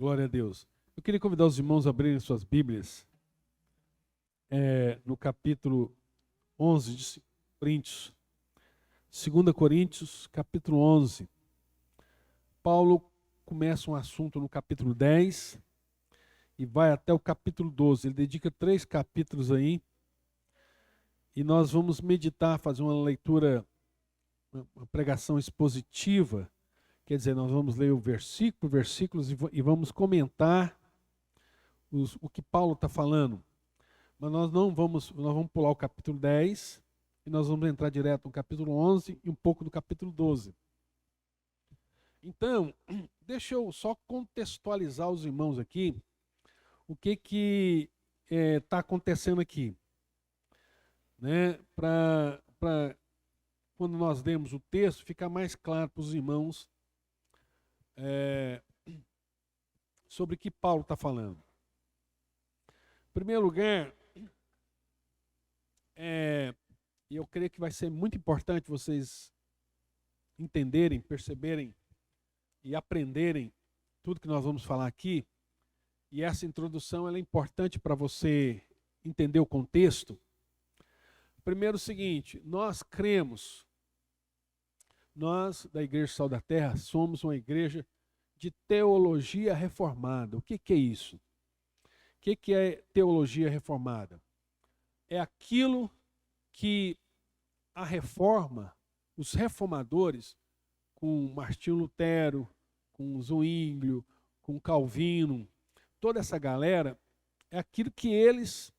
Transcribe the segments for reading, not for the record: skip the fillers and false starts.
Glória a Deus. Eu queria convidar os irmãos a abrirem suas Bíblias no capítulo 11 de Coríntios. 2 Coríntios, capítulo 11. Paulo começa um assunto no capítulo 10 e vai até o capítulo 12. Ele dedica 3 capítulos aí. E nós vamos meditar, fazer uma leitura, uma pregação expositiva. Quer dizer, nós vamos ler o versículos e vamos comentar o que Paulo está falando. Mas nós vamos pular o capítulo 10 e nós vamos entrar direto no capítulo 11 e um pouco do capítulo 12. Então, deixa eu só contextualizar os irmãos aqui o que está acontecendo aqui. Né? Para quando nós lemos o texto, ficar mais claro para os irmãos sobre o que Paulo está falando. Em primeiro lugar, e eu creio que vai ser muito importante vocês entenderem, perceberem e aprenderem tudo que nós vamos falar aqui. E essa introdução ela é importante para você entender o contexto. Primeiro o seguinte, nós cremos, nós da Igreja Sal da Terra somos uma igreja de teologia reformada. O que é isso? O que é teologia reformada? É aquilo que a reforma, os reformadores, com Martinho Lutero, com Zwinglio, com Calvino, toda essa galera, é aquilo que eles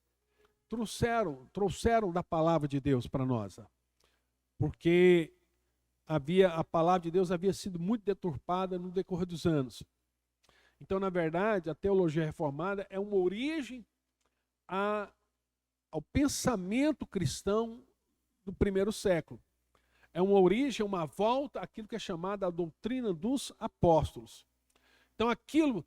trouxeram da palavra de Deus para nós. Porque a palavra de Deus havia sido muito deturpada no decorrer dos anos. Então, na verdade, a teologia reformada é uma origem ao pensamento cristão do primeiro século. É uma origem, uma volta àquilo que é chamada a doutrina dos apóstolos. Então, aquilo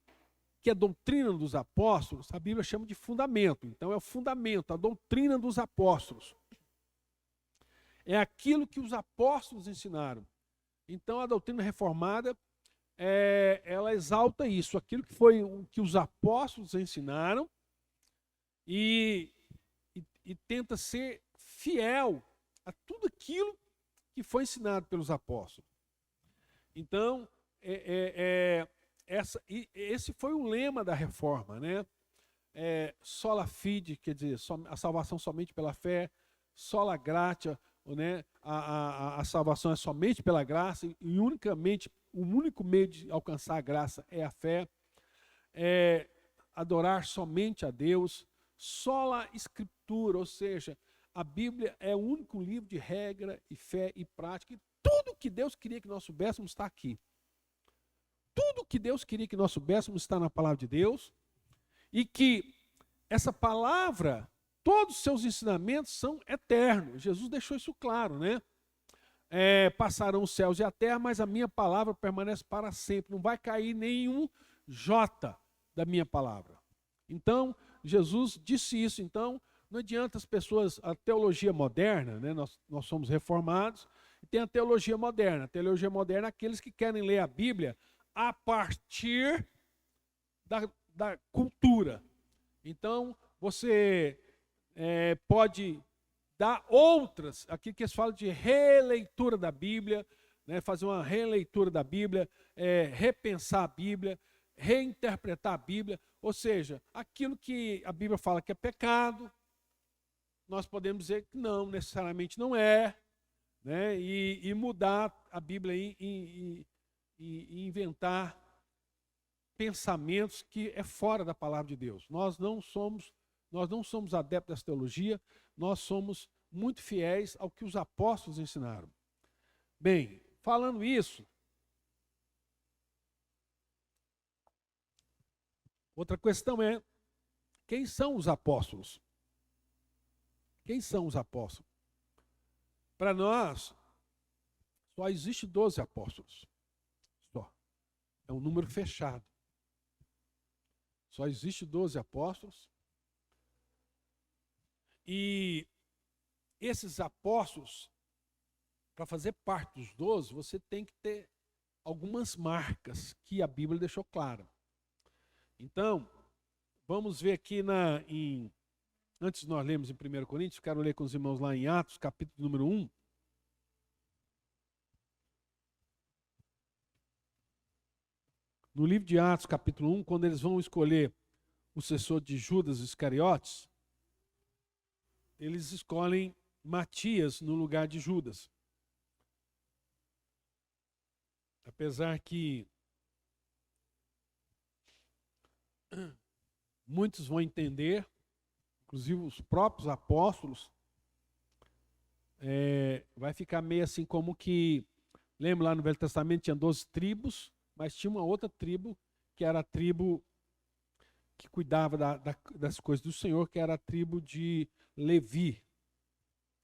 que é doutrina dos apóstolos, a Bíblia chama de fundamento. Então, é o fundamento, a doutrina dos apóstolos. É aquilo que os apóstolos ensinaram. Então, a doutrina reformada, ela exalta isso, aquilo que foi o que os apóstolos ensinaram e tenta ser fiel a tudo aquilo que foi ensinado pelos apóstolos. Então, esse foi o lema da reforma, né? Sola fide, quer dizer, a salvação somente pela fé, sola gratia, né? A salvação é somente pela graça e unicamente o único meio de alcançar a graça é a fé, adorar somente a Deus, sola escritura, ou seja, a Bíblia é o único livro de regra e fé e prática, e tudo que Deus queria que nós soubéssemos está aqui. Tudo que Deus queria que nós soubéssemos está na palavra de Deus, e que essa palavra, todos os seus ensinamentos são eternos. Jesus deixou isso claro, né? Passarão os céus e a terra, mas a minha palavra permanece para sempre. Não vai cair nenhum jota da minha palavra. Então, Jesus disse isso. Então, não adianta as pessoas, a teologia moderna, né? Nós somos reformados, e tem a teologia moderna. A teologia moderna é aqueles que querem ler a Bíblia a partir da cultura. Então, você pode dar outras, aqui que eles falam de releitura da Bíblia, né, fazer uma releitura da Bíblia, repensar a Bíblia, reinterpretar a Bíblia, ou seja, aquilo que a Bíblia fala que é pecado, nós podemos dizer que não, necessariamente não é, né, e mudar a Bíblia e inventar pensamentos que é fora da palavra de Deus. Nós não somos adeptos dessa teologia, nós somos muito fiéis ao que os apóstolos ensinaram. Bem, falando isso, outra questão é, quem são os apóstolos? Quem são os apóstolos? Para nós, só existe 12 apóstolos. Só. É um número fechado. Só existe 12 apóstolos. E esses apóstolos, para fazer parte dos 12, você tem que ter algumas marcas que a Bíblia deixou clara. Então, vamos ver aqui antes de nós lermos em 1 Coríntios, quero ler com os irmãos lá em Atos, capítulo número 1. No livro de Atos, capítulo 1, quando eles vão escolher o sucessor de Judas Iscariotes, eles escolhem Matias no lugar de Judas. Apesar que muitos vão entender, inclusive os próprios apóstolos, vai ficar meio assim como que, lembra lá no Velho Testamento tinha 12 tribos, mas tinha uma outra tribo, que era a tribo que cuidava das coisas do Senhor, que era a tribo de Levi.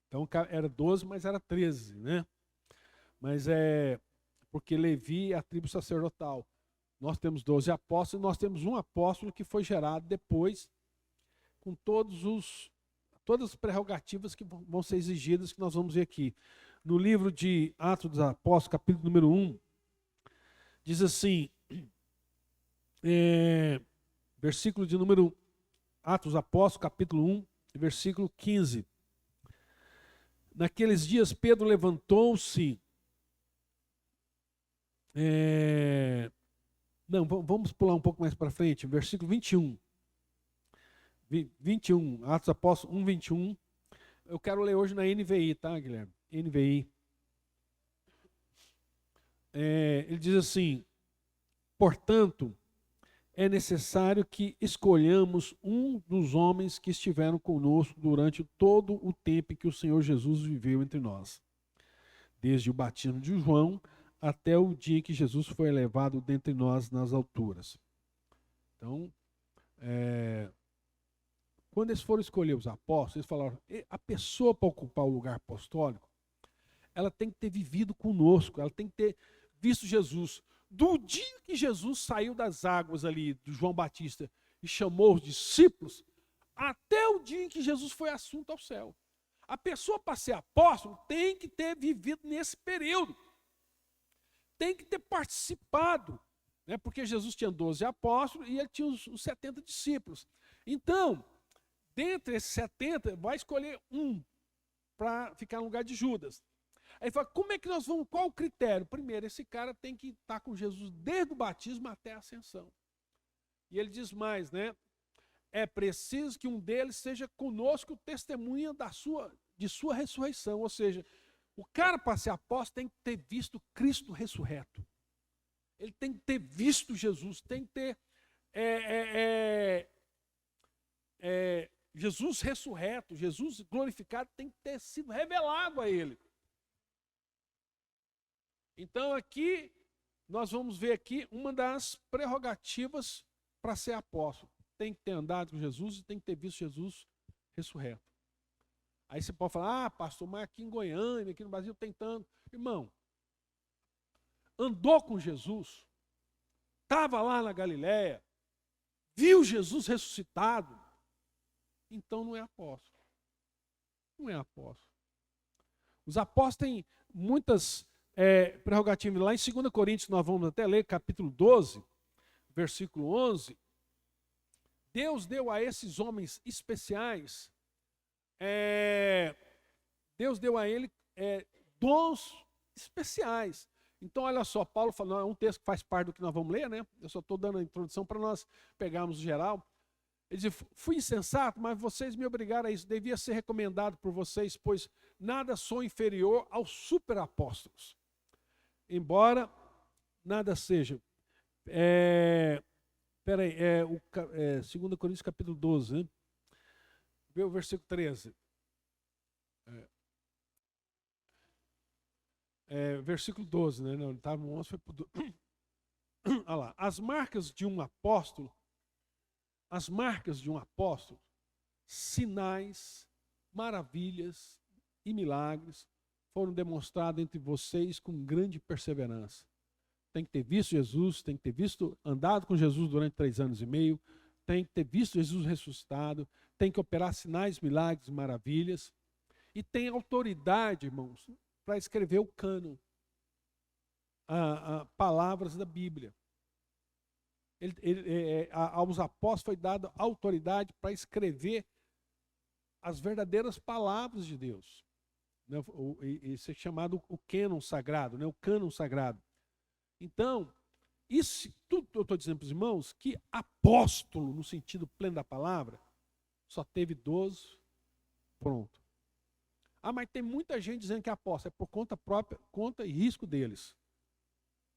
Então era 12, mas era 13, né? Mas porque Levi é a tribo sacerdotal. Nós temos 12 apóstolos, e nós temos um apóstolo que foi gerado depois, com todas as prerrogativas que vão ser exigidas, que nós vamos ver aqui. No livro de Atos dos Apóstolos, capítulo número 1, diz assim, versículo de número, Atos dos Apóstolos, capítulo 1, versículo 15. Naqueles dias Pedro levantou-se. Não, vamos pular um pouco mais para frente, versículo 21. 21, Atos dos Apóstolos 1, 21. Eu quero ler hoje na NVI, tá, Guilherme? NVI. Ele diz assim: portanto, é necessário que escolhamos um dos homens que estiveram conosco durante todo o tempo que o Senhor Jesus viveu entre nós, desde o batismo de João até o dia em que Jesus foi elevado dentre nós nas alturas. Então, quando eles foram escolher os apóstolos, eles falaram, a pessoa para ocupar o lugar apostólico, ela tem que ter vivido conosco, ela tem que ter visto Jesus. Do dia que Jesus saiu das águas ali, do João Batista, e chamou os discípulos, até o dia em que Jesus foi assunto ao céu. A pessoa para ser apóstolo tem que ter vivido nesse período. Tem que ter participado. Né? Porque Jesus tinha 12 apóstolos e ele tinha os 70 discípulos. Então, dentre esses 70, vai escolher um para ficar no lugar de Judas. Aí fala, como é que nós vamos, qual o critério? Primeiro, esse cara tem que estar com Jesus desde o batismo até a ascensão. E ele diz mais, né? É preciso que um deles seja conosco testemunha de sua ressurreição. Ou seja, o cara para ser apóstolo tem que ter visto Cristo ressurreto. Ele tem que ter visto Jesus, tem que ter Jesus ressurreto, Jesus glorificado, tem que ter sido revelado a ele. Então aqui, nós vamos ver aqui uma das prerrogativas para ser apóstolo. Tem que ter andado com Jesus e tem que ter visto Jesus ressurreto. Aí você pode falar, pastor, mas aqui em Goiânia, aqui no Brasil tem tanto. Irmão, andou com Jesus, estava lá na Galileia, viu Jesus ressuscitado, então não é apóstolo. Não é apóstolo. Os apóstolos têm muitas prerrogativas. Lá em 2 Coríntios, nós vamos até ler, capítulo 12, versículo 11. Deus deu a esses homens especiais, Deus deu a ele dons especiais. Então, olha só, Paulo falou, é um texto que faz parte do que nós vamos ler, né? Eu só estou dando a introdução para nós pegarmos o geral. Ele diz, fui insensato, mas vocês me obrigaram a isso. Devia ser recomendado por vocês, pois nada sou inferior aos superapóstolos. Embora nada seja. Peraí, 2 Coríntios capítulo 12, né? Vê o versículo 13. Versículo 12, né? Não, estava no 11, foi para o 12. Olha lá. As marcas de um apóstolo, sinais, maravilhas e milagres foram demonstrados entre vocês com grande perseverança. Tem que ter visto Jesus, tem que ter andado com Jesus durante 3 anos e meio, tem que ter visto Jesus ressuscitado, tem que operar sinais, milagres, maravilhas, e tem autoridade, irmãos, para escrever o cânon, palavras da Bíblia. aos apóstolos foi dada autoridade para escrever as verdadeiras palavras de Deus. Né? Isso é chamado o cânon sagrado, né? O cânon sagrado. Então, isso tudo eu estou dizendo para os irmãos que apóstolo, no sentido pleno da palavra, só teve 12, pronto. Ah, mas tem muita gente dizendo que é apóstolo, é por conta própria, conta e risco deles.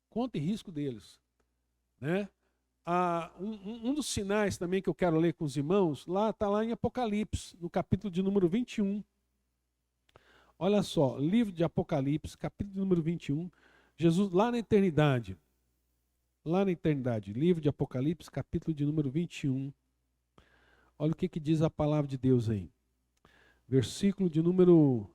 Conta e risco deles. Né? Um dos sinais também que eu quero ler com os irmãos, está lá em Apocalipse, no capítulo de número 21. Olha só, livro de Apocalipse, capítulo de número 21, Jesus lá na eternidade, livro de Apocalipse, capítulo de número 21. Olha o que diz a palavra de Deus aí. Versículo de número...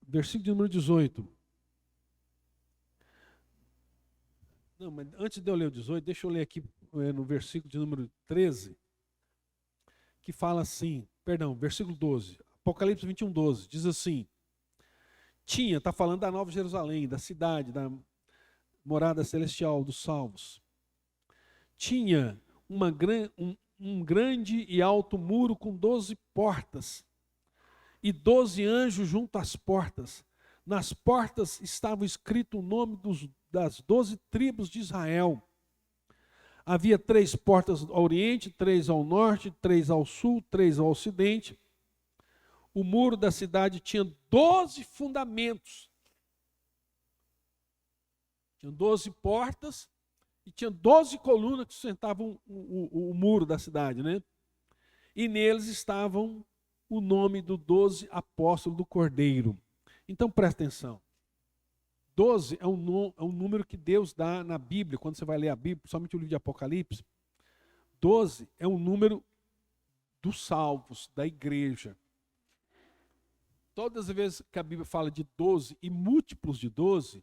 versículo de número 18. Não, mas antes de eu ler o 18, deixa eu ler aqui no versículo de número 13, que fala assim, versículo 12, Apocalipse 21, 12, diz assim, está falando da Nova Jerusalém, da cidade, da morada celestial dos salvos. Tinha um grande e alto muro com 12 portas, e 12 anjos junto às portas. Nas portas estava escrito o nome das 12 tribos de Israel. Havia 3 portas ao oriente, 3 ao norte, 3 ao sul, 3 ao ocidente. O muro da cidade tinha 12 fundamentos. Tinha 12 portas e tinha 12 colunas que sustentavam o muro da cidade, né? E neles estavam o nome dos 12 apóstolos do Cordeiro. Então presta atenção. 12 é um número que Deus dá na Bíblia, quando você vai ler a Bíblia, principalmente o livro de Apocalipse. 12 é um número dos salvos, da igreja. Todas as vezes que a Bíblia fala de 12 e múltiplos de 12,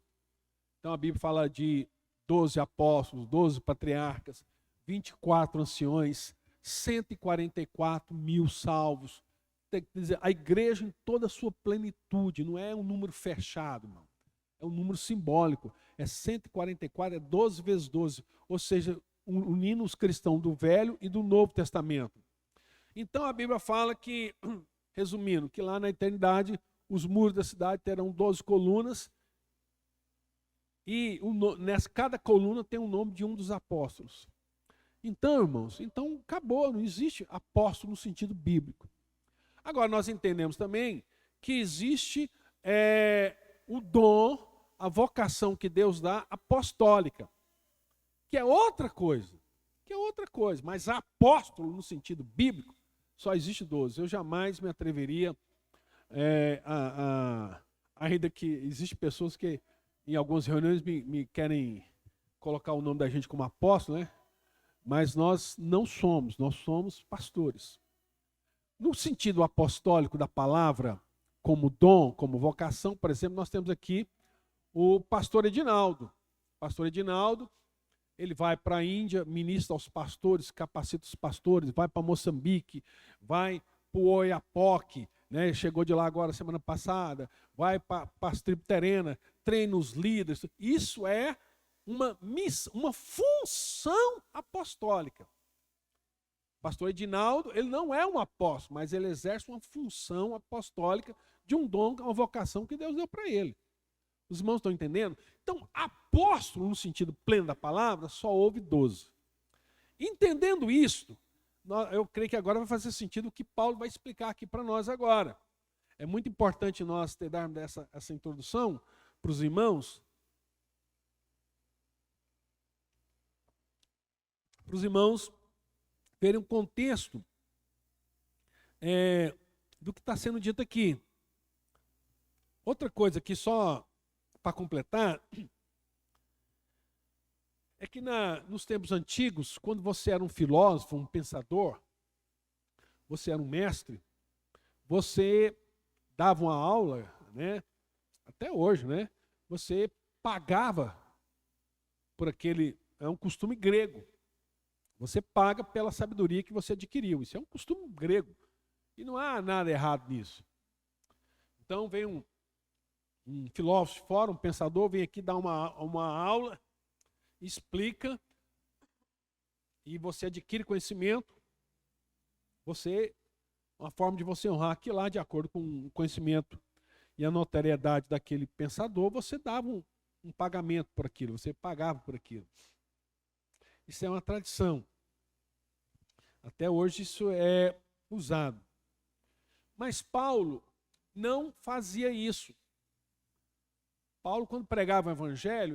então a Bíblia fala de 12 apóstolos, 12 patriarcas, 24 anciões, 144 mil salvos. Quer dizer, a igreja em toda a sua plenitude, não é um número fechado, irmão. É um número simbólico. É 144, é 12 vezes 12. Ou seja, unindo os cristãos do Velho e do Novo Testamento. Então a Bíblia fala que, resumindo, que lá na eternidade os muros da cidade terão 12 colunas e cada coluna tem o nome de um dos apóstolos. Então, irmãos, acabou, não existe apóstolo no sentido bíblico. Agora, nós entendemos também que existe o dom, a vocação que Deus dá apostólica, que é outra coisa. Mas apóstolo, no sentido bíblico, só existe 12. Eu jamais me atreveria, ainda que existem pessoas que em algumas reuniões me querem colocar o nome da gente como apóstolo, né? Mas nós não somos, nós somos pastores. No sentido apostólico da palavra, como dom, como vocação, por exemplo, nós temos aqui o pastor Edinaldo. O pastor Edinaldo, ele vai para a Índia, ministra aos pastores, capacita os pastores, vai para Moçambique, vai para o Oiapoque, né? Chegou de lá agora semana passada, vai para as tribos terenas, treina os líderes. Isso é uma função apostólica. O pastor Edinaldo, ele não é um apóstolo, mas ele exerce uma função apostólica de um dom, uma vocação que Deus deu para ele. Os irmãos estão entendendo? Então, apóstolo, no sentido pleno da palavra, só houve 12. Entendendo isto, eu creio que agora vai fazer sentido o que Paulo vai explicar aqui para nós agora. É muito importante nós darmos essa introdução para os irmãos. Para os irmãos verem o contexto do que está sendo dito aqui. Outra coisa que só para completar, é que nos tempos antigos, quando você era um filósofo, um pensador, você era um mestre, você dava uma aula, né? Até hoje, né? você pagava por aquele, é um costume grego. Você paga pela sabedoria que você adquiriu. Isso é um costume grego. E não há nada errado nisso. Então vem um filósofo fora, um pensador, vem aqui dar uma aula, explica, e você adquire conhecimento. Uma forma de você honrar aquilo lá, de acordo com o conhecimento e a notoriedade daquele pensador, você dava um pagamento por aquilo, você pagava por aquilo. Isso é uma tradição. Até hoje isso é usado. Mas Paulo não fazia isso. Paulo, quando pregava o evangelho,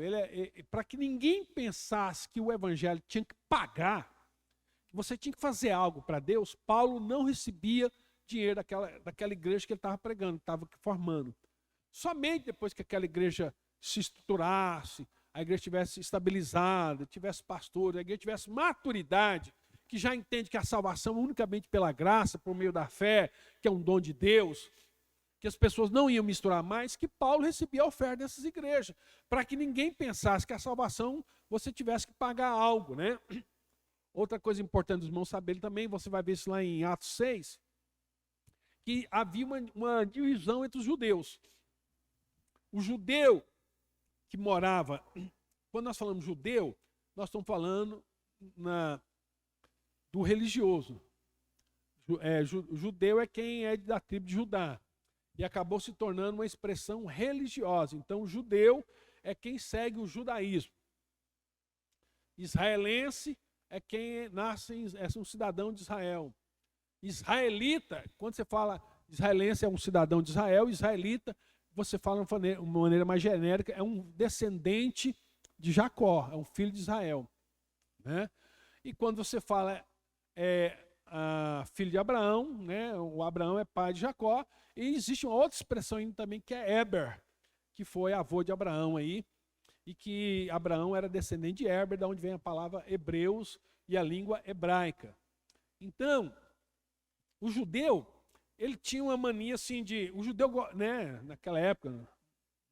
para que ninguém pensasse que o evangelho tinha que pagar, que você tinha que fazer algo para Deus, Paulo não recebia dinheiro daquela igreja que ele estava pregando, que estava formando. Somente depois que aquela igreja se estruturasse, a igreja estivesse estabilizada, tivesse pastores, a igreja tivesse maturidade, que já entende que a salvação é unicamente pela graça, por meio da fé, que é um dom de Deus, que as pessoas não iam misturar mais, que Paulo recebia a oferta dessas igrejas, para que ninguém pensasse que a salvação você tivesse que pagar algo, né? Outra coisa importante dos irmãos saberem também, você vai ver isso lá em Atos 6, que havia uma divisão entre os judeus. O judeu que morava, quando nós falamos judeu, nós estamos falando do religioso. Judeu é quem é da tribo de Judá. E acabou se tornando uma expressão religiosa. Então, o judeu é quem segue o judaísmo. Israelense é quem é um cidadão de Israel. Israelita, quando você fala israelense é um cidadão de Israel, israelita, você fala de uma maneira mais genérica, é um descendente de Jacó, é um filho de Israel. Né? E quando você fala filho de Abraão, né? O Abraão é pai de Jacó, e existe uma outra expressão ainda também que é Éber, que foi avô de Abraão aí, e que Abraão era descendente de Éber, da onde vem a palavra hebreus e a língua hebraica. Então, o judeu, ele tinha uma mania assim o judeu, né, naquela época, não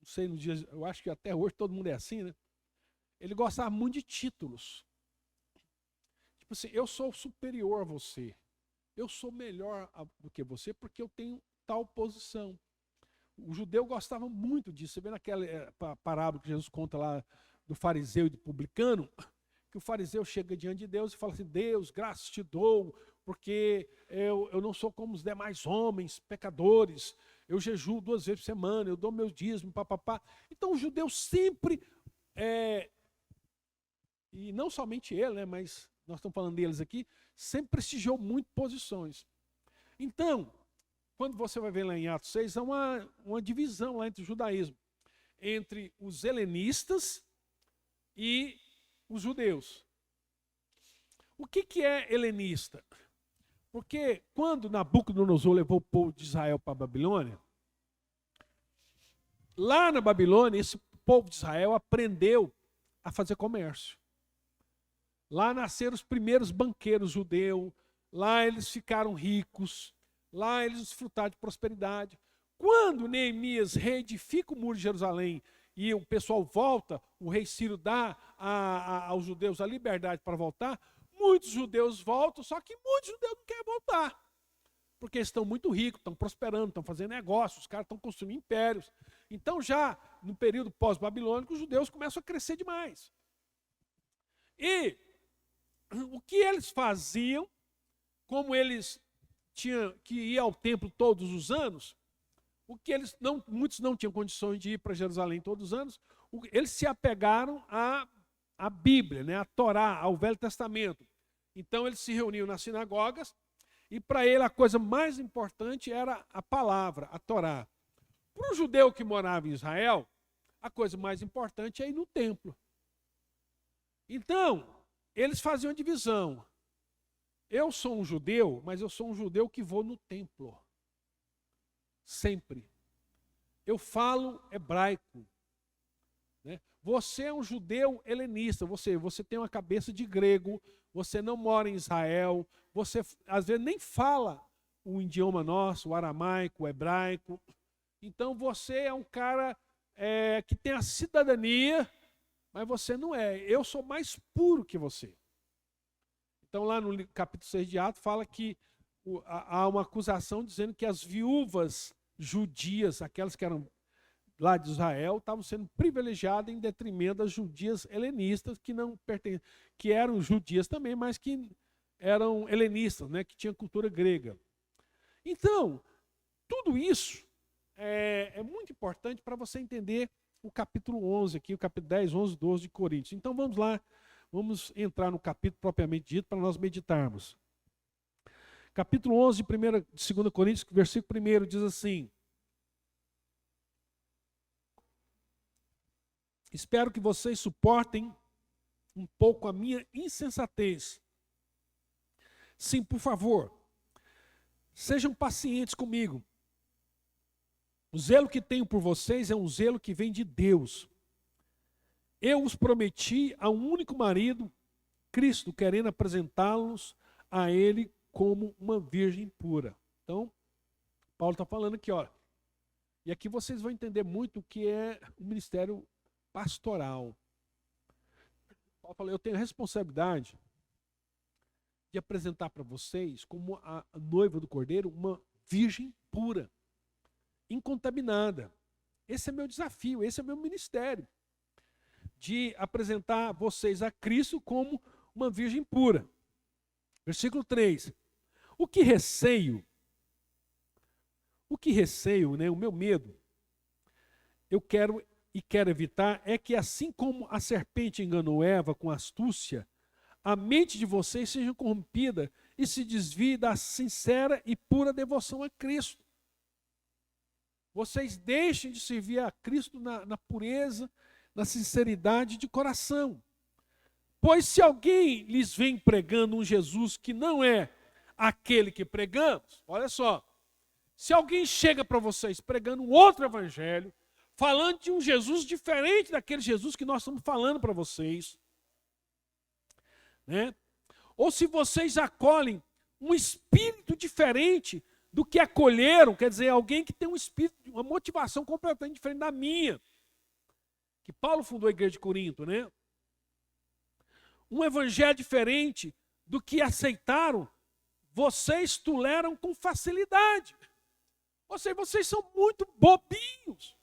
sei, nos dias, eu acho que até hoje todo mundo é assim, né? Ele gostava muito de títulos. Tipo assim, eu sou superior a você. Eu sou melhor do que você porque eu tenho tal posição. O judeu gostava muito disso. Você vê naquela parábola que Jesus conta lá do fariseu e do publicano, que o fariseu chega diante de Deus e fala assim, Deus, graças te dou, porque eu não sou como os demais homens, pecadores, eu jejuo 2 vezes por semana, eu dou meus dízimos, papapá. Então o judeu sempre, e não somente ele, né, mas nós estamos falando deles aqui, sempre prestigiou muito posições. Então, quando você vai ver lá em Atos 6, há uma divisão lá entre o judaísmo, entre os helenistas e os judeus. O que é helenista? Porque quando Nabucodonosor levou o povo de Israel para a Babilônia, lá na Babilônia, esse povo de Israel aprendeu a fazer comércio. Lá nasceram os primeiros banqueiros judeus, lá eles ficaram ricos, lá eles desfrutaram de prosperidade. Quando Neemias reedifica o muro de Jerusalém e o pessoal volta, o rei Ciro dá aos judeus a liberdade para voltar, muitos judeus voltam, só que muitos judeus não querem voltar. Porque eles estão muito ricos, estão prosperando, estão fazendo negócios, os caras estão construindo impérios. Então já no período pós-babilônico, os judeus começam a crescer demais. E o que eles faziam, como eles tinham que ir ao templo todos os anos, muitos não tinham condições de ir para Jerusalém todos os anos, eles se apegaram à Bíblia, né, à Torá, ao Velho Testamento. Então eles se reuniam nas sinagogas e para ele a coisa mais importante era a palavra, a Torá. Para o judeu que morava em Israel, a coisa mais importante é ir no templo. Então, eles faziam a divisão. Eu sou um judeu, mas eu sou um judeu que vou no templo. Sempre. Eu falo hebraico. Né? Você é um judeu helenista, você tem uma cabeça de grego, você não mora em Israel, você às vezes nem fala o idioma nosso, o aramaico, o hebraico. Então você é um cara que tem a cidadania, mas você não é. Eu sou mais puro que você. Então, lá no capítulo 6 de Atos, fala que há uma acusação dizendo que as viúvas judias, aquelas que eram lá de Israel, estavam sendo privilegiadas em detrimento das judias helenistas, que eram judias também, mas que eram helenistas, né, que tinham cultura grega. Então, tudo isso é muito importante para você entender o capítulo 11 aqui, o capítulo 10, 11, 12 de Coríntios. Então vamos lá, vamos entrar no capítulo propriamente dito para nós meditarmos. Capítulo 11 de 2 Coríntios, versículo 1 diz assim: espero que vocês suportem um pouco a minha insensatez. Sim, por favor, sejam pacientes comigo. O zelo que tenho por vocês é um zelo que vem de Deus. Eu os prometi a um único marido, Cristo, querendo apresentá-los a Ele como uma virgem pura. Então, Paulo está falando aqui, ó. E aqui vocês vão entender muito o que é o ministério pastoral. Paulo falou, eu tenho a responsabilidade de apresentar para vocês, como a noiva do Cordeiro, uma virgem pura, incontaminada. Esse é meu desafio, esse é meu ministério, de apresentar vocês a Cristo como uma virgem pura. Versículo 3. O que receio, né, o meu medo, eu quero evitar é que, assim como a serpente enganou Eva com astúcia, a mente de vocês seja corrompida e se desvie da sincera e pura devoção a Cristo. Vocês deixem de servir a Cristo na pureza, na sinceridade de coração. Pois se alguém lhes vem pregando um Jesus que não é aquele que pregamos, olha só, se alguém chega para vocês pregando um outro evangelho, falando de um Jesus diferente daquele Jesus que nós estamos falando para vocês, né? Ou se vocês acolhem um espírito diferente do que acolheram, quer dizer, alguém que tem um espírito, uma motivação completamente diferente da minha, que Paulo fundou a igreja de Corinto, né? Um evangelho diferente do que aceitaram, vocês toleram com facilidade. Ou seja, vocês são muito bobinhos.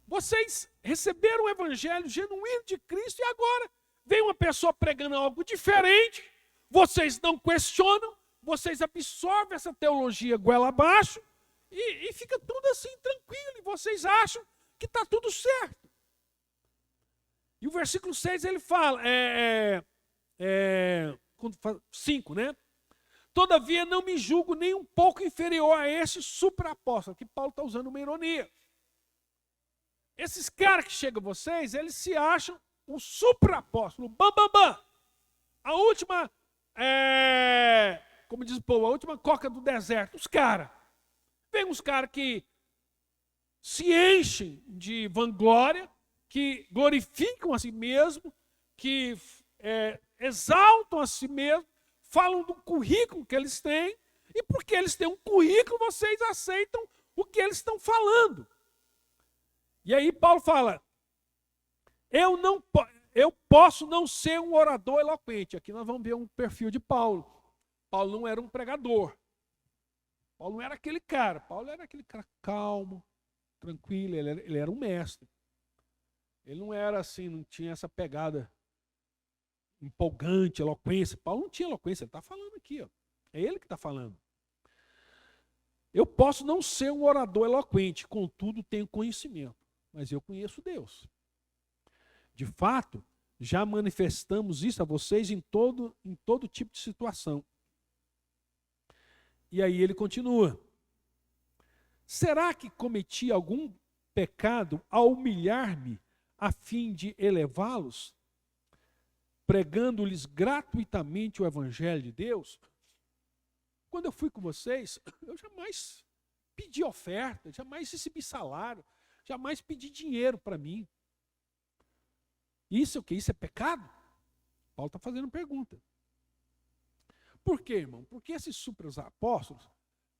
Vocês receberam o evangelho genuíno de Cristo e agora vem uma pessoa pregando algo diferente, vocês não questionam, vocês absorvem essa teologia goela abaixo e fica tudo assim tranquilo, e vocês acham que está tudo certo. E o versículo 6 ele fala, 5, né? Todavia não me julgo nem um pouco inferior a esse supra-apóstolo, que Paulo está usando uma ironia. Esses caras que chegam a vocês, eles se acham um supra-apóstolo, a última, como diz o povo, a última coca do deserto. Os caras. Vem uns caras que se enchem de vanglória, que glorificam a si mesmo, que exaltam a si mesmo, falam do currículo que eles têm, e porque eles têm um currículo, vocês aceitam o que eles estão falando. E aí Paulo fala, eu posso não ser um orador eloquente. Aqui nós vamos ver um perfil de Paulo. Paulo não era um pregador. Paulo não era aquele cara. Paulo era aquele cara calmo, tranquilo, ele era um mestre. Ele não era assim, não tinha essa pegada empolgante, eloquência. Paulo não tinha eloquência, ele está falando aqui, ó. É ele que está falando. Eu posso não ser um orador eloquente, contudo tenho conhecimento, mas eu conheço Deus. De fato, já manifestamos isso a vocês em todo tipo de situação. E aí ele continua. Será que cometi algum pecado ao humilhar-me a fim de elevá-los, pregando-lhes gratuitamente o evangelho de Deus? Quando eu fui com vocês, eu jamais pedi oferta, jamais recebi salário, jamais pedi dinheiro para mim. Isso é o que? Isso é pecado? Paulo está fazendo pergunta. Por quê, irmão? Porque esses supra-apóstolos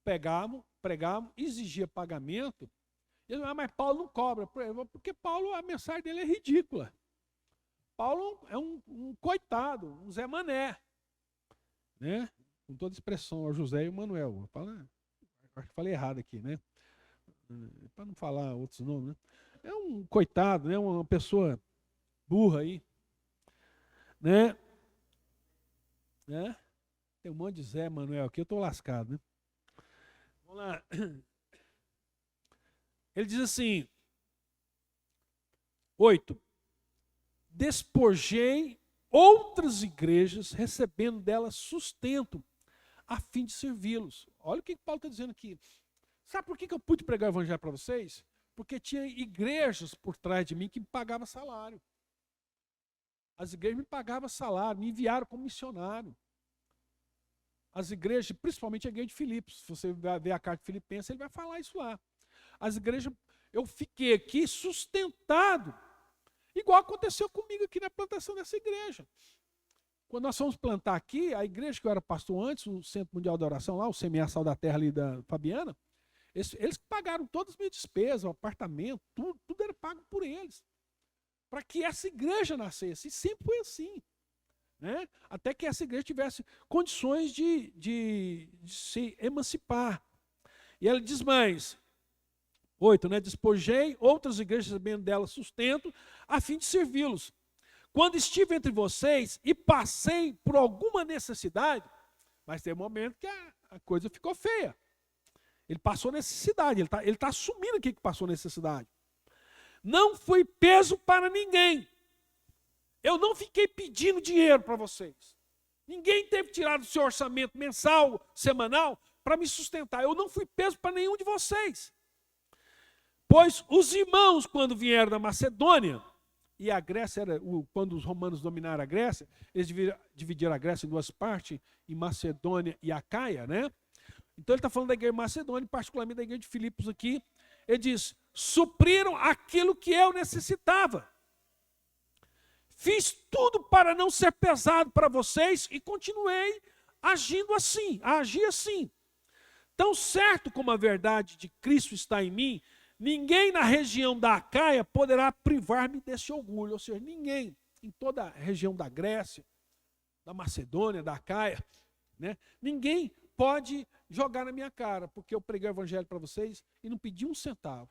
pregavam, exigiam pagamento, Ele, mas Paulo não cobra. Porque Paulo, a mensagem dele é ridícula. Paulo é um coitado, um Zé Mané. Né? Com toda expressão, o José e o Manuel. Acho que falei errado aqui, né? Para não falar outros nomes, né? É um coitado, né? Uma pessoa burra aí. Né? Tem um monte de Zé Manuel aqui, eu estou lascado, né? Vamos lá. Ele diz assim, 8. Despojei outras igrejas, recebendo delas sustento, a fim de servi-los. Olha o que Paulo está dizendo aqui. Sabe por que eu pude pregar o evangelho para vocês? Porque tinha igrejas por trás de mim que me pagavam salário. As igrejas me pagavam salário, me enviaram como missionário. As igrejas, principalmente a igreja de Filipos, se você ver a carta de Filipenses, ele vai falar isso lá. As igrejas, eu fiquei aqui sustentado, igual aconteceu comigo aqui na plantação dessa igreja. Quando nós fomos plantar aqui, a igreja que eu era pastor antes, o Centro Mundial da Oração lá, o Semear Sal da Terra ali da Fabiana, eles pagaram todas as minhas despesas, o apartamento, tudo era pago por eles. Para que essa igreja nascesse. E sempre foi assim. Né? Até que essa igreja tivesse condições de se emancipar. E ela diz mais, 8, né? Despojei outras igrejas, recebendo delas sustento, a fim de servi-los. Quando estive entre vocês e passei por alguma necessidade, mas tem um momento que a coisa ficou feia. Ele passou necessidade, ele tá assumindo aqui que passou necessidade. Não fui peso para ninguém. Eu não fiquei pedindo dinheiro para vocês. Ninguém teve que tirar do seu orçamento mensal, semanal, para me sustentar. Eu não fui peso para nenhum de vocês. Pois os irmãos, quando vieram da Macedônia, e a Grécia, quando os romanos dominaram a Grécia, eles dividiram a Grécia em duas partes, em Macedônia e Acaia, né? Então ele está falando da igreja de Macedônia, particularmente da igreja de Filipos aqui. Ele diz, supriram aquilo que eu necessitava. Fiz tudo para não ser pesado para vocês e continuei agindo assim, a agir assim. Tão certo como a verdade de Cristo está em mim, ninguém na região da Acaia poderá privar-me desse orgulho. Ou seja, ninguém em toda a região da Grécia, da Macedônia, da Acaia, né, ninguém pode jogar na minha cara, porque eu preguei o evangelho para vocês e não pedi um centavo.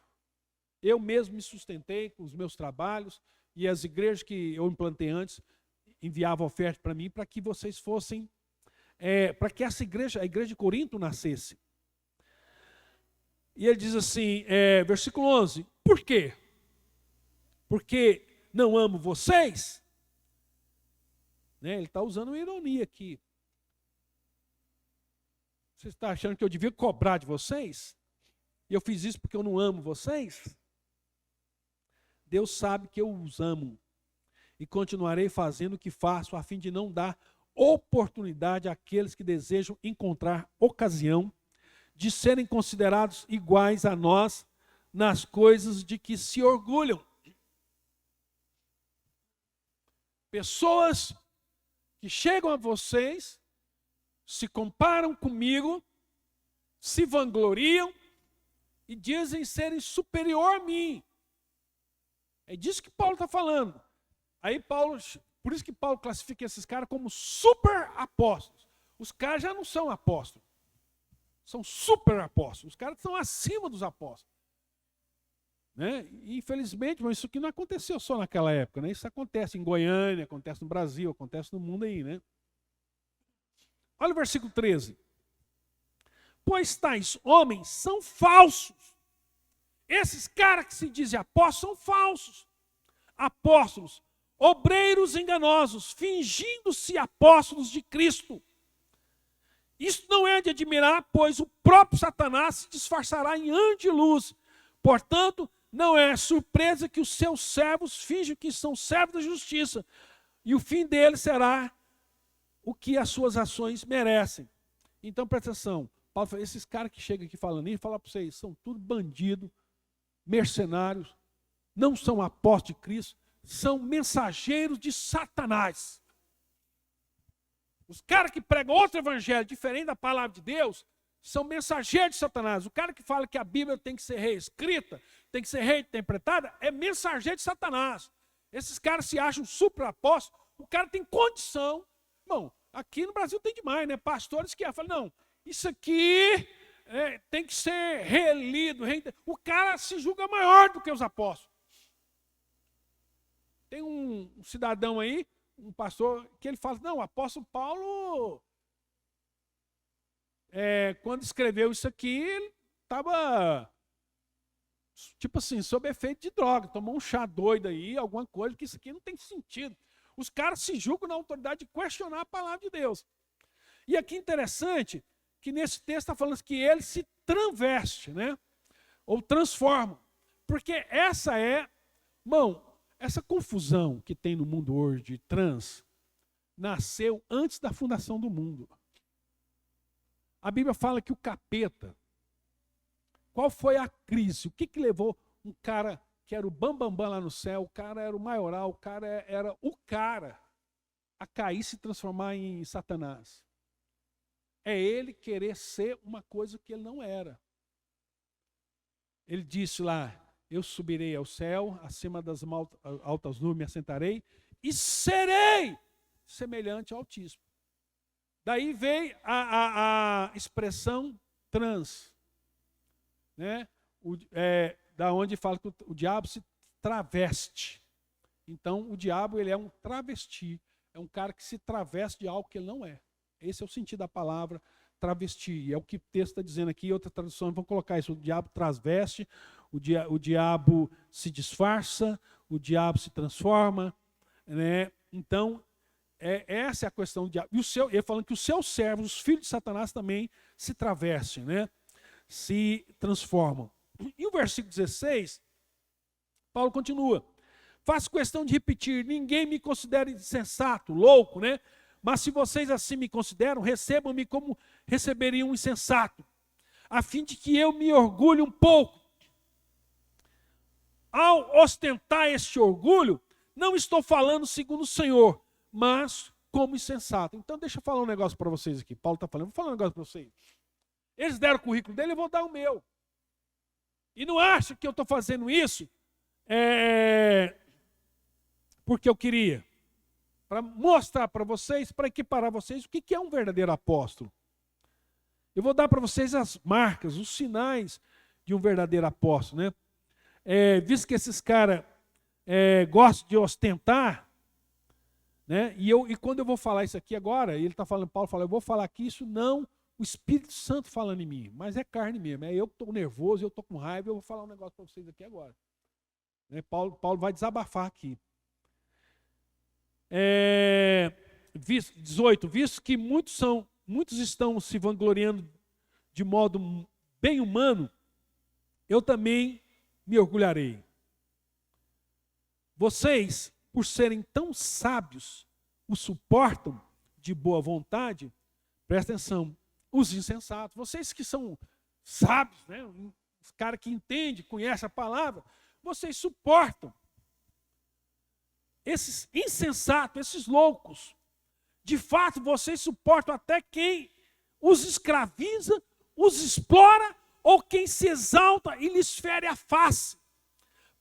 Eu mesmo me sustentei com os meus trabalhos e as igrejas que eu implantei antes enviavam oferta para mim para que vocês fossem, para que essa igreja, a igreja de Corinto, nascesse. E ele diz assim, versículo 11, por quê? Porque não amo vocês? Né, ele está usando uma ironia aqui. Você está achando que eu devia cobrar de vocês? E eu fiz isso porque eu não amo vocês? Deus sabe que eu os amo. E continuarei fazendo o que faço, a fim de não dar oportunidade àqueles que desejam encontrar ocasião de serem considerados iguais a nós nas coisas de que se orgulham. Pessoas que chegam a vocês, se comparam comigo, se vangloriam e dizem serem superior a mim. É disso que Paulo está falando. Aí por isso que Paulo classifica esses caras como super apóstolos. Os caras já não são apóstolos. São super apóstolos. Os caras estão acima dos apóstolos. Né? E, infelizmente, mas isso aqui não aconteceu só naquela época. Né? Isso acontece em Goiânia, acontece no Brasil, acontece no mundo aí. Né? Olha o versículo 13. Pois tais homens são falsos. Esses caras que se dizem apóstolos são falsos. Apóstolos, obreiros enganosos, fingindo-se apóstolos de Cristo. Isso não é de admirar, pois o próprio Satanás se disfarçará em anjo de luz. Portanto, não é surpresa que os seus servos fingem que são servos da justiça. E o fim deles será o que as suas ações merecem. Então, presta atenção. Paulo fala, esses caras que chegam aqui falando isso, falar para vocês, são tudo bandidos, mercenários, não são apóstolos de Cristo, são mensageiros de Satanás. Os caras que pregam outro evangelho diferente da palavra de Deus, são mensageiros de Satanás. O cara que fala que a Bíblia tem que ser reescrita, tem que ser reinterpretada, é mensageiro de Satanás. Esses caras se acham super-apóstolos, o cara tem condição. Bom, aqui no Brasil tem demais, né? Pastores que falam, não, isso aqui tem que ser relido. O cara se julga maior do que os apóstolos. Tem um cidadão aí, um pastor, que ele fala, não, o apóstolo Paulo, quando escreveu isso aqui, ele estava, tipo assim, sob efeito de droga, tomou um chá doido aí, alguma coisa, que isso aqui não tem sentido. Os caras se julgam na autoridade de questionar a palavra de Deus. E aqui interessante, que nesse texto está falando que ele se transveste, né? Ou transforma. Porque essa essa confusão que tem no mundo hoje de trans, nasceu antes da fundação do mundo. A Bíblia fala que o capeta, qual foi a crise? O que levou um cara que era o bambambam lá no céu, o cara era o maioral, o cara era o cara a cair e se transformar em Satanás? É ele querer ser uma coisa que ele não era. Ele disse lá, eu subirei ao céu, acima das altas nuvens me assentarei e serei semelhante ao Altíssimo. Daí veio a expressão trans, né? Da onde fala que o diabo se traveste. Então, o diabo ele é um travesti, é um cara que se traveste de algo que ele não é. Esse é o sentido da palavra travesti. É o que o texto está dizendo aqui. Outras traduções vão colocar isso. O diabo transveste, o diabo se disfarça, o diabo se transforma, né? Então, essa é a questão do diabo. Ele falando que os seus servos, os filhos de Satanás, também se travestem, né? Se transformam. E o versículo 16, Paulo continua. Faço questão de repetir, ninguém me considera insensato, louco, né? Mas se vocês assim me consideram, recebam-me como receberiam um insensato, a fim de que eu me orgulhe um pouco. Ao ostentar este orgulho, não estou falando segundo o Senhor, mas como insensato. Então deixa eu falar um negócio para vocês aqui. Paulo está falando, vou falar um negócio para vocês. Eles deram o currículo dele, eu vou dar o meu. E não acha que eu estou fazendo isso porque eu queria. Para mostrar para vocês, para equiparar vocês, o que é um verdadeiro apóstolo. Eu vou dar para vocês as marcas, os sinais de um verdadeiro apóstolo, né? Visto que esses caras gostam de ostentar, né? E quando eu vou falar isso aqui agora, ele está falando, Paulo fala, eu vou falar aqui isso não o Espírito Santo falando em mim, mas é carne mesmo, eu que estou nervoso, eu estou com raiva, eu vou falar um negócio para vocês aqui agora. Paulo vai desabafar aqui. 18, visto que muitos estão se vangloriando de modo bem humano, eu também me orgulharei. Vocês, por serem tão sábios, o suportam de boa vontade. Presta atenção, os insensatos, vocês que são sábios, né? Os caras que entendem, conhecem a palavra, vocês suportam esses insensatos, esses loucos. De fato, vocês suportam até quem os escraviza, os explora, ou quem se exalta e lhes fere a face.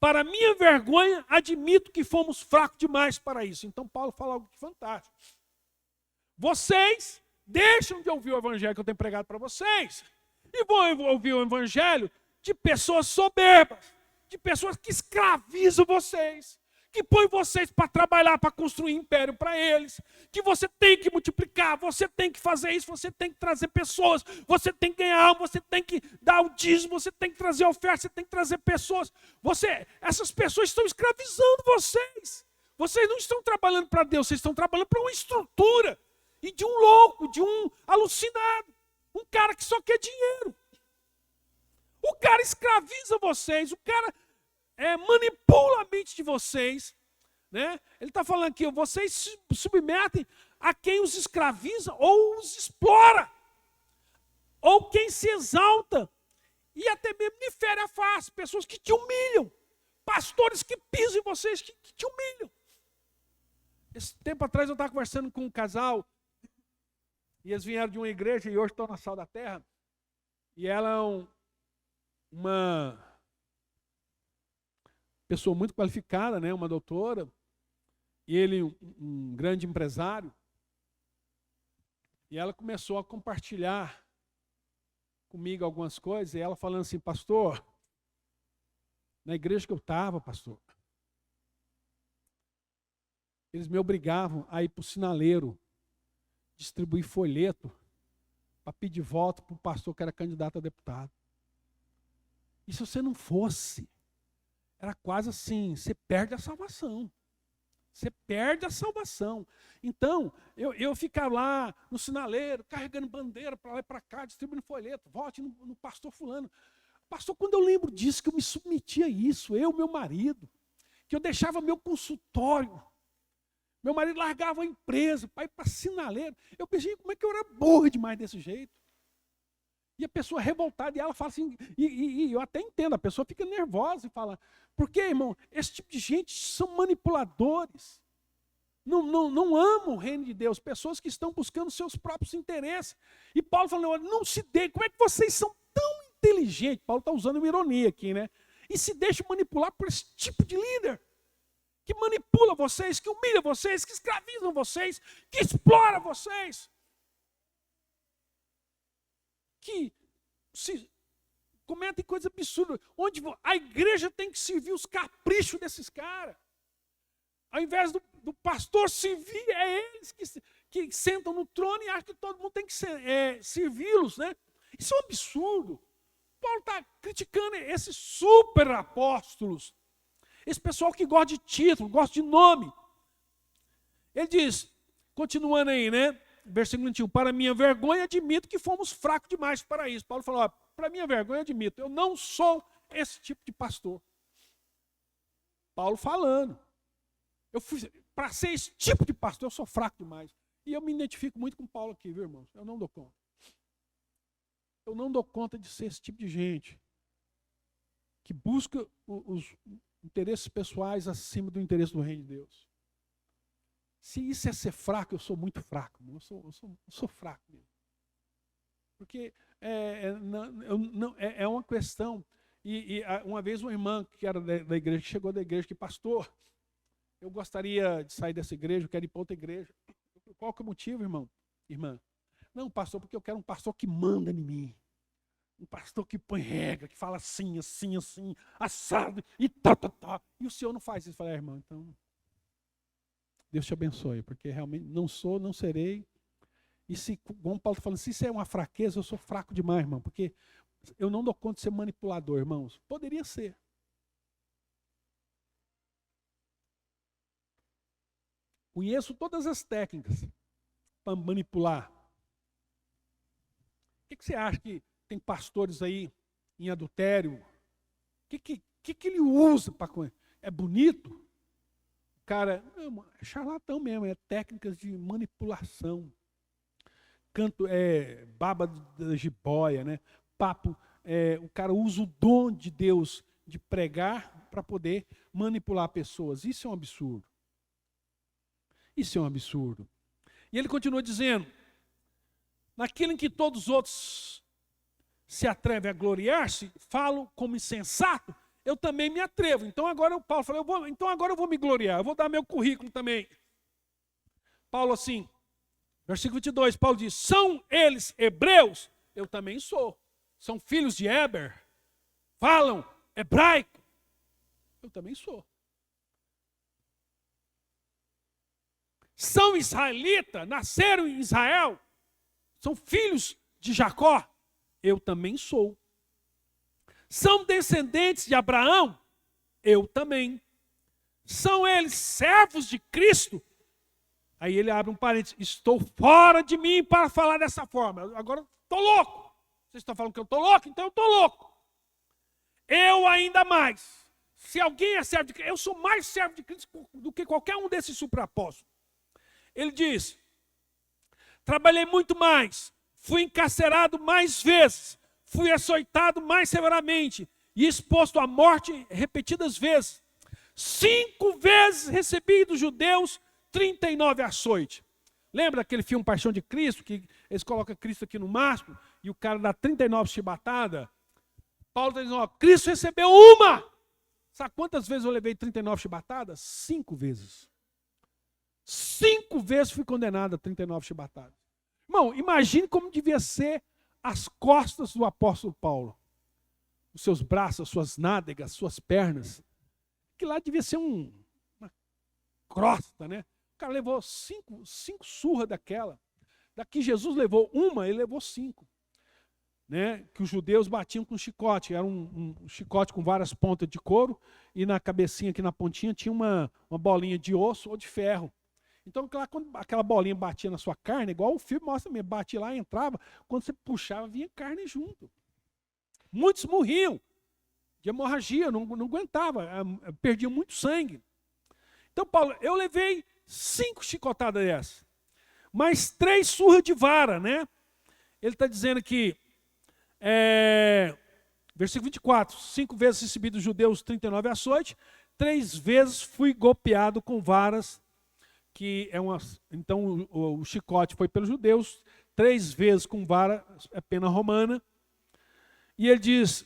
Para minha vergonha, admito que fomos fracos demais para isso. Então Paulo fala algo fantástico. Vocês deixam de ouvir o evangelho que eu tenho pregado para vocês e vão ouvir o evangelho de pessoas soberbas, de pessoas que escravizam vocês, que põem vocês para trabalhar, para construir império para eles, que você tem que multiplicar, você tem que fazer isso, você tem que trazer pessoas, você tem que ganhar alma, você tem que dar o dízimo, você tem que trazer oferta, você tem que trazer pessoas. Essas pessoas estão escravizando vocês. Vocês não estão trabalhando para Deus, vocês estão trabalhando para uma estrutura e de um louco, de um alucinado, um cara que só quer dinheiro. O cara escraviza vocês, o cara manipula a mente de vocês, né? Ele está falando aqui, vocês se submetem a quem os escraviza ou os explora, ou quem se exalta e até mesmo lhe fere a face, pessoas que te humilham, pastores que pisam em vocês, que te humilham. Esse tempo atrás eu estava conversando com um casal, e eles vieram de uma igreja e hoje estão na Sal da Terra, E ela é uma pessoa muito qualificada, né? Uma doutora. E ele, um grande empresário. E ela começou a compartilhar comigo algumas coisas. E ela falando assim, pastor, na igreja que eu estava, pastor, eles me obrigavam a ir para o sinaleiro, distribuir folheto, para pedir voto para o pastor que era candidato a deputado. E se você não fosse, era quase assim, você perde a salvação. Você perde a salvação. Então, eu ficava lá no sinaleiro, carregando bandeira para lá e para cá, distribuindo folheto, vote no pastor fulano. Pastor, quando eu lembro disso, que eu me submetia a isso, eu, meu marido, que eu deixava meu consultório, meu marido largava a empresa para ir para sinaleiro. Eu pensei, como é que eu era burro demais desse jeito? E a pessoa revoltada, e ela fala assim, e eu até entendo, a pessoa fica nervosa e fala, porque, irmão, esse tipo de gente são manipuladores. Não amam o reino de Deus, pessoas que estão buscando seus próprios interesses. E Paulo falou, não se dê, como é que vocês são tão inteligentes? Paulo está usando uma ironia aqui, né? E se deixam manipular por esse tipo de líder, que manipula vocês, que humilha vocês, que escravizam vocês, que explora vocês. Que se cometem coisas absurdas, onde a igreja tem que servir os caprichos desses caras. Ao invés do pastor servir, é eles que sentam no trono e acham que todo mundo tem que servi-los, né? Isso é um absurdo. Paulo está criticando esses super apóstolos, esse pessoal que gosta de título, gosta de nome. Ele diz, continuando aí, né? Versículo 21, para minha vergonha admito que fomos fracos demais para isso. Paulo falou, para minha vergonha admito, eu não sou esse tipo de pastor. Paulo falando. Para ser esse tipo de pastor, eu sou fraco demais. E eu me identifico muito com Paulo aqui, viu, irmãos? Eu não dou conta. Eu não dou conta de ser esse tipo de gente que busca os interesses pessoais acima do interesse do reino de Deus. Se isso é ser fraco, eu sou muito fraco. Eu sou fraco mesmo. Porque é uma questão. E uma vez uma irmã que era da igreja, que chegou da igreja, que pastor, eu gostaria de sair dessa igreja, eu quero ir para outra igreja. Qual que é o motivo, irmã? Não, pastor, porque eu quero um pastor que manda em mim. Um pastor que põe regra, que fala assim, assim, assim, assado, e tá. E o senhor não faz isso. Eu falei, irmão, então, Deus te abençoe, porque realmente não sou, não serei. E se, como Paulo está falando, se isso é uma fraqueza, eu sou fraco demais, irmão, porque eu não dou conta de ser manipulador, irmãos. Poderia ser. Conheço todas as técnicas para manipular. O que você acha que tem pastores aí em adultério? O que ele usa para... É bonito? O cara é charlatão mesmo, é técnicas de manipulação. Canto, baba da jiboia, né? Papo, o cara usa o dom de Deus de pregar para poder manipular pessoas. Isso é um absurdo. Isso é um absurdo. E ele continua dizendo, naquilo em que todos os outros se atrevem a gloriar-se, falo como insensato, eu também me atrevo. Então agora o Paulo falou, então agora eu vou me gloriar, eu vou dar meu currículo também. Paulo assim, versículo 22, Paulo diz, são eles hebreus? Eu também sou. São filhos de Éber? Falam hebraico? Eu também sou. São israelitas? Nasceram em Israel? São filhos de Jacó? Eu também sou. São descendentes de Abraão? Eu também. São eles servos de Cristo? Aí ele abre um parênteses. Estou fora de mim para falar dessa forma. Agora estou louco. Vocês estão falando que eu estou louco? Então eu estou louco. Eu ainda mais. Se alguém é servo de Cristo, eu sou mais servo de Cristo do que qualquer um desses superapóstolos. Ele diz, trabalhei muito mais, fui encarcerado mais vezes, fui açoitado mais severamente e exposto à morte repetidas vezes. 5 vezes recebi dos judeus 39 açoites. Lembra daquele filme Paixão de Cristo, que eles colocam Cristo aqui no mastro, e o cara dá 39 chibatadas, Paulo está dizendo, ó, Cristo recebeu uma. Sabe quantas vezes eu levei 39 chibatadas? 5 vezes. 5 vezes fui condenado a 39 chibatadas. Irmão, imagine como devia ser as costas do apóstolo Paulo. Os seus braços, as suas nádegas, as suas pernas. Que lá devia ser uma crosta, né? O cara levou 5 surras daquela. Daqui Jesus levou uma, ele levou 5. Né? Que os judeus batiam com chicote. Era um chicote com várias pontas de couro. E na cabecinha, aqui na pontinha, tinha uma bolinha de osso ou de ferro. Então, quando aquela bolinha batia na sua carne, igual o filme mostra mesmo, batia lá e entrava, quando você puxava, vinha carne junto. Muitos morriam de hemorragia, não aguentava, perdiam muito sangue. Então, Paulo, eu levei 5 chicotadas dessas, mais 3 surras de vara, né? Ele está dizendo aqui, versículo 24, 5 vezes recebi dos judeus 39 açoites, 3 vezes fui golpeado com varas, que então o chicote foi pelos judeus, 3 vezes com vara, é pena romana. E ele diz,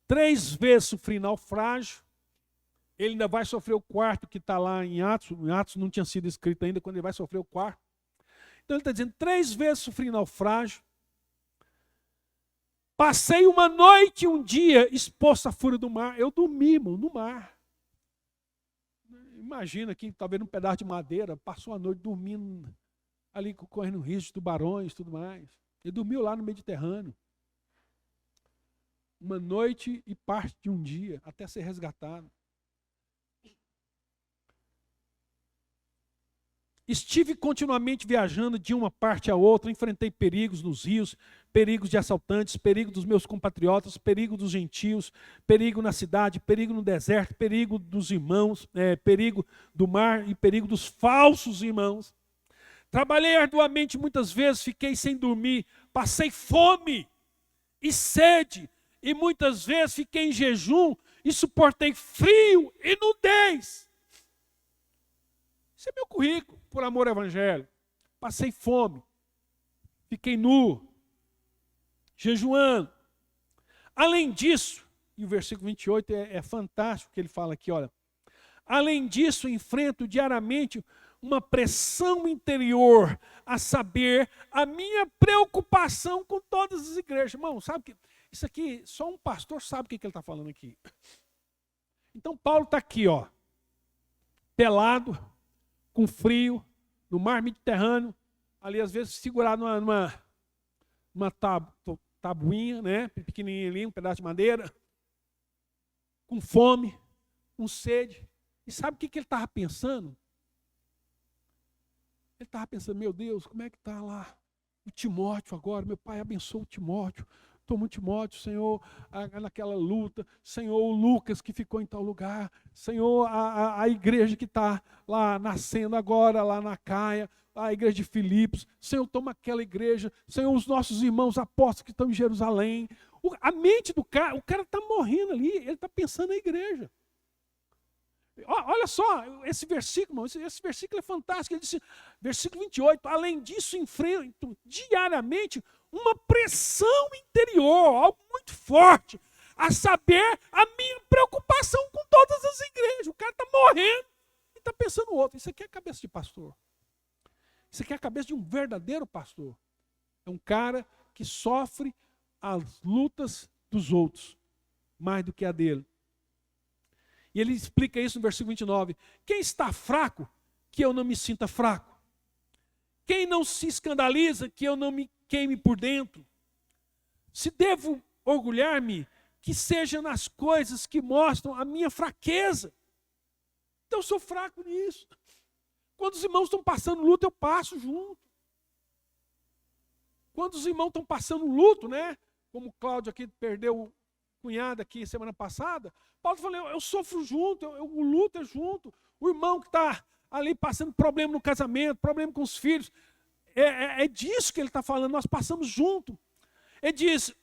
3 vezes sofri naufrágio, ele ainda vai sofrer o 4º que está lá em Atos não tinha sido escrito ainda, quando ele vai sofrer o 4º. Então ele está dizendo, 3 vezes sofri naufrágio, passei uma noite e um dia exposto à fúria do mar, eu dormi, irmão, no mar. Imagina aqui, talvez num pedaço de madeira, passou a noite dormindo, ali correndo risco de tubarões e tudo mais. Ele dormiu lá no Mediterrâneo. Uma noite e parte de um dia, até ser resgatado. Estive continuamente viajando de uma parte a outra, enfrentei perigos nos rios, perigos de assaltantes, perigo dos meus compatriotas, perigo dos gentios, perigo na cidade, perigo no deserto, perigo dos irmãos, perigo do mar e perigo dos falsos irmãos. Trabalhei arduamente muitas vezes, fiquei sem dormir, passei fome e sede, e muitas vezes fiquei em jejum e suportei frio e nudez. Esse é meu currículo, por amor ao evangelho. Passei fome, fiquei nu, jejuando. Além disso, e o versículo 28 é fantástico, que ele fala aqui, olha. Além disso, enfrento diariamente uma pressão interior, a saber, a minha preocupação com todas as igrejas. Irmão, sabe que isso aqui, só um pastor sabe o que ele está falando aqui. Então, Paulo está aqui, ó, pelado, com frio, no mar Mediterrâneo, ali às vezes segurado numa tabuinha, né, pequenininha ali, um pedaço de madeira, com fome, com sede. E sabe o que ele estava pensando? Ele estava pensando, meu Deus, como é que está lá o Timóteo agora? Meu pai abençoa o Timóteo. Toma o Timóteo, Senhor, naquela luta. Senhor, o Lucas que ficou em tal lugar. Senhor, a igreja que está lá nascendo agora, lá na Caia. A igreja de Filipos. Senhor, toma aquela igreja. Senhor, os nossos irmãos apóstolos que estão em Jerusalém. A mente do cara, o cara está morrendo ali. Ele está pensando na igreja. Olha só, esse versículo, esse versículo é fantástico. Ele disse, versículo 28, além disso, enfrento diariamente uma pressão interior, algo muito forte, a saber, a minha preocupação com todas as igrejas. O cara está morrendo e está pensando no outro. Isso aqui é a cabeça de pastor. Isso aqui é a cabeça de um verdadeiro pastor. É um cara que sofre as lutas dos outros, mais do que a dele. E ele explica isso no versículo 29. Quem está fraco, que eu não me sinta fraco. Quem não se escandaliza, que eu não me queime por dentro. Se devo orgulhar-me, que seja nas coisas que mostram a minha fraqueza. Então eu sou fraco nisso. Quando os irmãos estão passando luto, eu passo junto. Quando os irmãos estão passando luto, né? Como o Cláudio aqui perdeu o cunhado aqui semana passada, Paulo falou, eu sofro junto, o luto é junto. O irmão que está ali passando problema no casamento, problema com os filhos, é disso que ele está falando, nós passamos junto. Ele diz,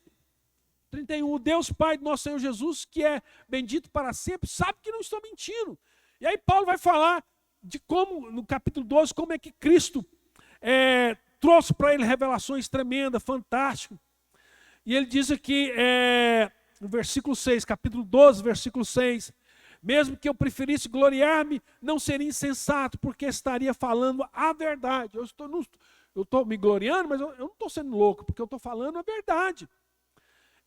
31, o Deus Pai do nosso Senhor Jesus, que é bendito para sempre, sabe que não estou mentindo. E aí Paulo vai falar de como, no capítulo 12, como é que Cristo trouxe para ele revelações tremendas, fantásticas. E ele diz aqui, no versículo 6, capítulo 12, versículo 6, mesmo que eu preferisse gloriar-me, não seria insensato, porque estaria falando a verdade. Eu estou me gloriando, mas eu não estou sendo louco, porque eu estou falando a verdade.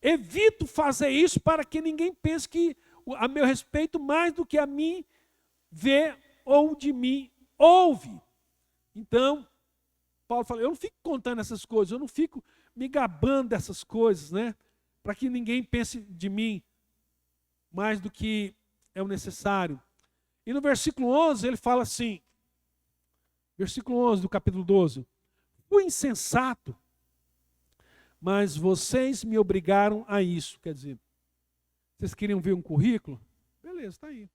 Evito fazer isso para que ninguém pense que a meu respeito mais do que a mim vê ou de mim ouve. Então, Paulo fala, eu não fico contando essas coisas, eu não fico me gabando dessas coisas, né? Para que ninguém pense de mim mais do que é o necessário. E no versículo 11 ele fala assim, versículo 11 do capítulo 12, fui insensato, mas vocês me obrigaram a isso. Quer dizer, vocês queriam ver um currículo? Beleza, está aí.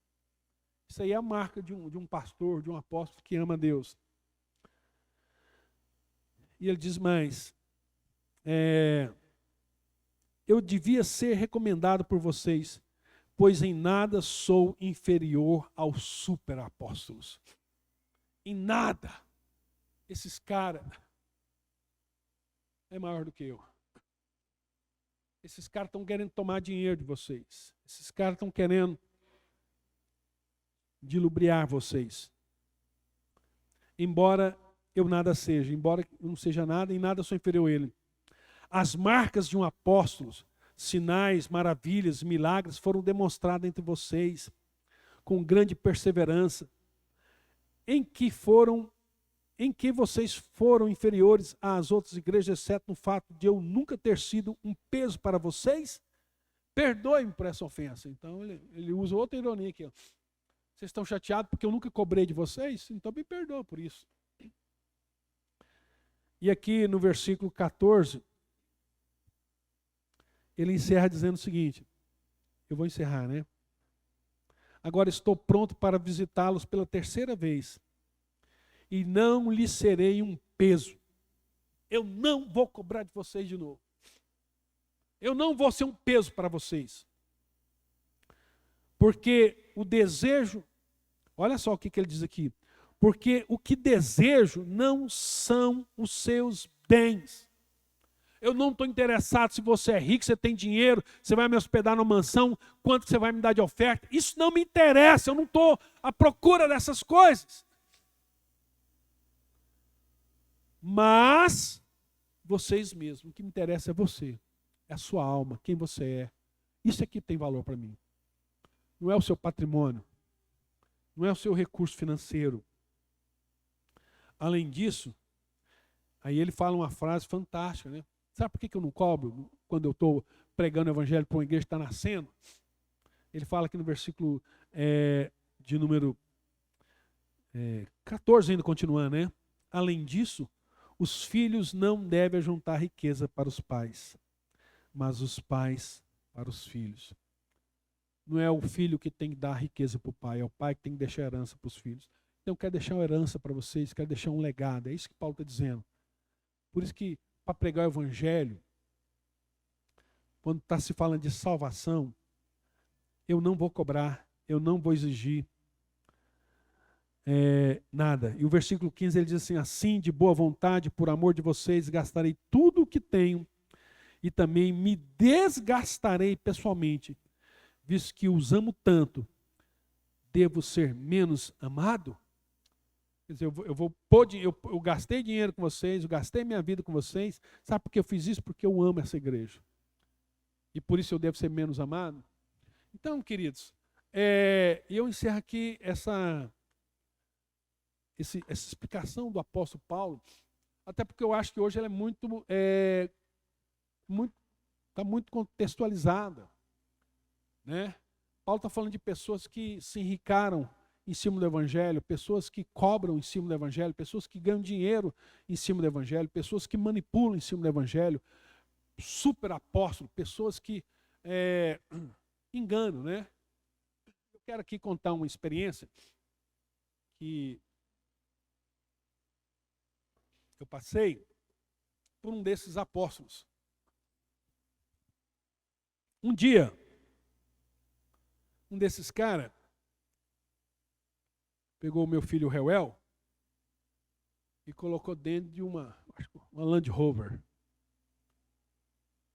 Isso aí é a marca de um pastor, de um apóstolo que ama Deus. E ele diz mais, eu devia ser recomendado por vocês, pois em nada sou inferior aos superapóstolos. Em nada. Esses caras é maior do que eu. Esses caras estão querendo tomar dinheiro de vocês. Esses caras estão querendo dilubriar vocês. Embora eu nada seja, embora eu não seja nada, em nada sou inferior a ele. As marcas de um apóstolo, sinais, maravilhas, milagres foram demonstrados entre vocês com grande perseverança, em que vocês foram inferiores às outras igrejas, exceto no fato de eu nunca ter sido um peso para vocês. Perdoe-me por essa ofensa. Então ele usa outra ironia aqui. Ó. Vocês estão chateados porque eu nunca cobrei de vocês? Então me perdoa por isso. E aqui no versículo 14, ele encerra dizendo o seguinte, eu vou encerrar, né? Agora estou pronto para visitá-los pela terceira vez, e não lhes serei um peso. Eu não vou cobrar de vocês de novo. Eu não vou ser um peso para vocês. Porque o desejo, olha só o que ele diz aqui, porque o que desejo não são os seus bens. Eu não estou interessado se você é rico, você tem dinheiro, você vai me hospedar numa mansão, quanto você vai me dar de oferta. Isso não me interessa, eu não estou à procura dessas coisas. Mas, vocês mesmos, o que me interessa é você, é a sua alma, quem você é. Isso é que tem valor para mim. Não é o seu patrimônio, não é o seu recurso financeiro. Além disso, aí ele fala uma frase fantástica, né? Sabe por que eu não cobro quando eu estou pregando o evangelho para uma igreja que está nascendo? Ele fala aqui no versículo de número 14, ainda continuando, né? Além disso, os filhos não devem juntar riqueza para os pais, mas os pais para os filhos. Não é o filho que tem que dar riqueza para o pai, é o pai que tem que deixar herança para os filhos. Então, eu quero deixar uma herança para vocês, quero deixar um legado. É isso que Paulo está dizendo. Por isso que, para pregar o evangelho, quando está se falando de salvação, eu não vou cobrar, eu não vou exigir nada. E o versículo 15 ele diz assim, assim de boa vontade, por amor de vocês, gastarei tudo o que tenho e também me desgastarei pessoalmente, visto que os amo tanto, devo ser menos amado? Quer dizer, eu gastei dinheiro com vocês, eu gastei minha vida com vocês. Sabe por que eu fiz isso? Porque eu amo essa igreja. E por isso eu devo ser menos amado? Então, queridos, eu encerro aqui essa explicação do apóstolo Paulo, até porque eu acho que hoje ela é está muito contextualizada. Né? Paulo está falando de pessoas que se enricaram em cima do evangelho, pessoas que cobram em cima do evangelho, pessoas que ganham dinheiro em cima do evangelho, pessoas que manipulam em cima do evangelho, super apóstolos, pessoas que enganam, né? Eu quero aqui contar uma experiência que eu passei por um desses apóstolos. Um dia, um desses caras pegou o meu filho Reuel e colocou dentro de uma Land Rover.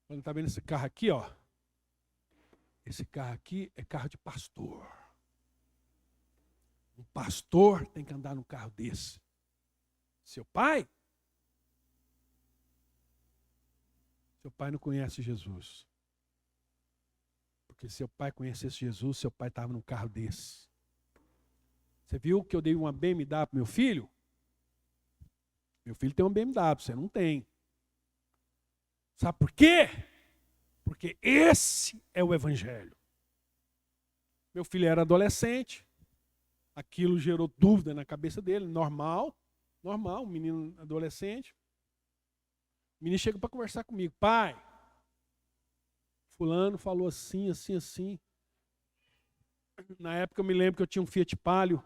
Quando está vendo esse carro aqui, ó. Esse carro aqui é carro de pastor. Um pastor tem que andar num carro desse. Seu pai não conhece Jesus. Porque se seu pai conhecesse Jesus, seu pai estava num carro desse. Você viu que eu dei uma BMW para meu filho? Meu filho tem uma BMW, você não tem. Sabe por quê? Porque esse é o evangelho. Meu filho era adolescente, aquilo gerou dúvida na cabeça dele, normal, um menino adolescente. O menino chega para conversar comigo, pai, fulano falou assim, assim, assim. Na época eu me lembro que eu tinha um Fiat Palio.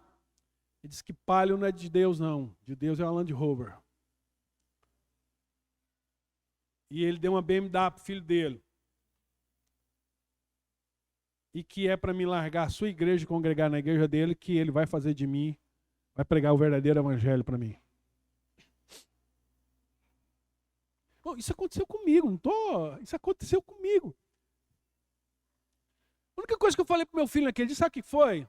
Ele disse que Palio não é de Deus não, de Deus é uma Land Rover. E ele deu uma BMW para o filho dele. E que é para me largar a sua igreja e congregar na igreja dele, que ele vai fazer de mim, vai pregar o verdadeiro evangelho para mim. Bom, isso aconteceu comigo, isso aconteceu comigo. A única coisa que eu falei para meu filho naquele dia, sabe o que foi?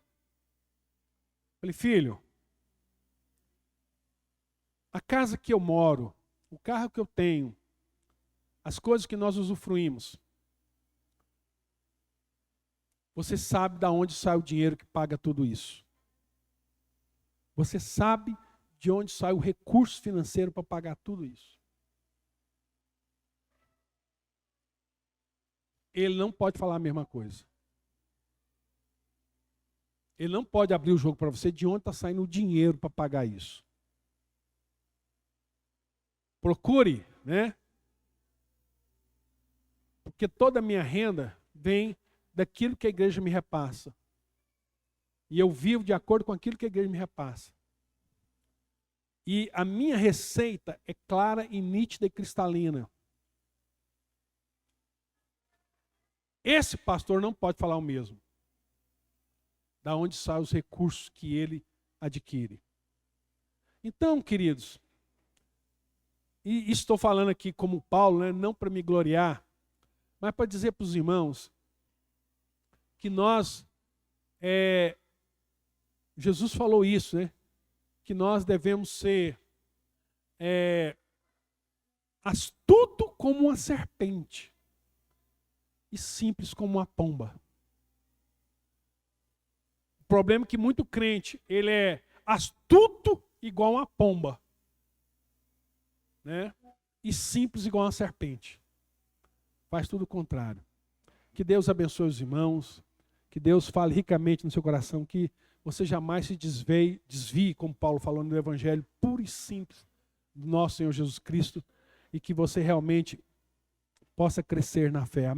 Falei, filho, a casa que eu moro, o carro que eu tenho, as coisas que nós usufruímos, você sabe de onde sai o dinheiro que paga tudo isso. Você sabe de onde sai o recurso financeiro para pagar tudo isso. Ele não pode falar a mesma coisa. Ele não pode abrir o jogo para você de onde está saindo o dinheiro para pagar isso. Procure, né? Porque toda a minha renda vem daquilo que a igreja me repassa. E eu vivo de acordo com aquilo que a igreja me repassa. E a minha receita é clara e nítida e cristalina. Esse pastor não pode falar o mesmo. Da onde saem os recursos que ele adquire. Então, queridos, e estou falando aqui como Paulo, né, não para me gloriar, mas para dizer para os irmãos que nós, Jesus falou isso, né? Que nós devemos ser astuto como uma serpente e simples como uma pomba. O problema é que muito crente, ele é astuto igual uma pomba, né? E simples igual uma serpente. Faz tudo o contrário. Que Deus abençoe os irmãos, que Deus fale ricamente no seu coração, que você jamais se desvie, como Paulo falou no Evangelho puro e simples do nosso Senhor Jesus Cristo, e que você realmente possa crescer na fé.